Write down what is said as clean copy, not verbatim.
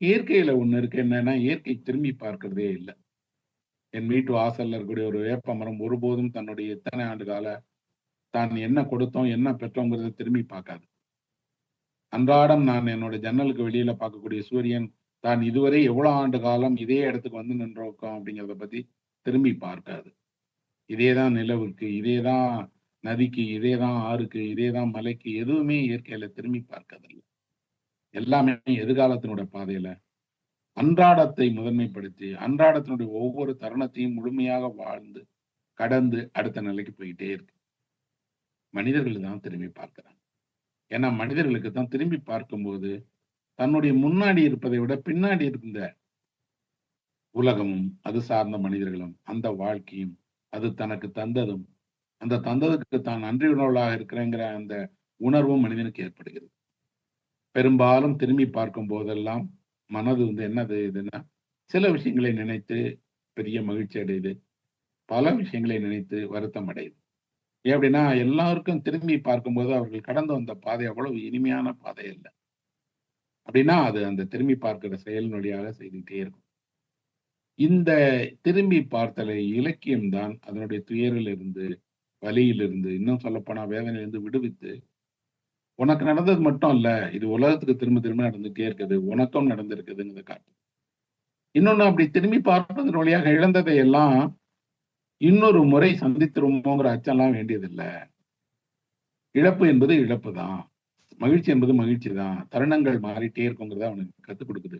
இயற்கையில ஒண்ணு இருக்கு என்னன்னா, இயற்கை திரும்பி பார்க்கிறதே இல்ல. என் வீட்டு வாசல்ல இருக்கக்கூடிய ஒரு வேப்ப மரம் ஒருபோதும் தன்னுடைய இத்தனை ஆண்டு கால தான் என்ன கொடுத்தோம், என்ன பெற்றோங்கிறத திரும்பி பார்க்காது. அன்றாடம் நான் என்னோட ஜன்னலுக்கு வெளியில பார்க்கக்கூடிய சூரியன், தான் இதுவரை எவ்வளோ ஆண்டு காலம் இதே இடத்துக்கு வந்து நின்றுருக்கோம் அப்படிங்கிறத பத்தி திரும்பி பார்க்காது. இதே தான் நிலவுக்கு, இதே தான் நதிக்கு, இதே தான் ஆறுக்கு, இதே தான் மலைக்கு எதுவுமே இயற்கையில திரும்பி பார்க்கதில்ல. எல்லாமே எதிர்காலத்தினோட பாதையில அன்றாடத்தை முதன்மைப்படுத்தி, அன்றாடத்தினுடைய ஒவ்வொரு தருணத்தையும் முழுமையாக வாழ்ந்து, கடந்து அடுத்த நிலைக்கு போயிட்டே இருக்கு. மனிதர்கள் தான் திரும்பி பார்க்கிறாங்க. ஏன்னா மனிதர்களுக்கு தான் திரும்பி பார்க்கும்போது, தன்னுடைய முன்னாடி இருப்பதை விட பின்னாடி இருந்த உலகமும், அது சார்ந்த மனிதர்களும், அந்த வாழ்க்கையும், அது தனக்கு தந்ததும், அந்த தந்ததுக்கு தான் நன்றியுள்ளவளாக இருக்கிறேங்கிற அந்த உணர்வும் மனிதனுக்கு ஏற்படுகிறது. பெரும்பாலும் திரும்பி பார்க்கும் போதெல்லாம், மனது என்னது இதுன்னா, சில விஷயங்களை நினைத்து பெரிய மகிழ்ச்சி அடையுது. பல விஷயங்களை நினைத்து வருத்தம் அடையுது. ஏன் அப்படின்னா, எல்லாருக்கும் திரும்பி பார்க்கும்போது அவர்கள் கடந்து வந்த பாதை அவ்வளவு இனிமையான பாதை அல்ல. அப்படின்னா, அது அந்த திரும்பி பார்க்கிற செயலின் வழியாக செய்துகிட்டே இருக்கும். இந்த திரும்பி பார்த்தலை இலக்கியம் தான் அதனுடைய துயரிலிருந்து, வலியிலிருந்து, இன்னும் சொல்லப்போனா வேதனையிலிருந்து விடுவித்து, உனக்கு நடந்தது மட்டும் இல்ல, இது உலகத்துக்கு திரும்ப திரும்ப நடந்துட்டே இருக்குது. உனக்கும் நடந்திருக்குதுங்கிறத காட்டுது. இன்னொன்னு அப்படி திரும்பி பார்ப்பதன் வழியாக இழந்ததை எல்லாம் இன்னொரு முறை சந்தித்துருவோங்கிற அச்சம்லாம் வேண்டியதில்ல. இழப்பு என்பது இழப்பு தான். மகிழ்ச்சி என்பது மகிழ்ச்சி தான். தருணங்கள் மாறிட்டே இருக்குங்கிறத அவனுக்கு கத்துக் குடுக்குது.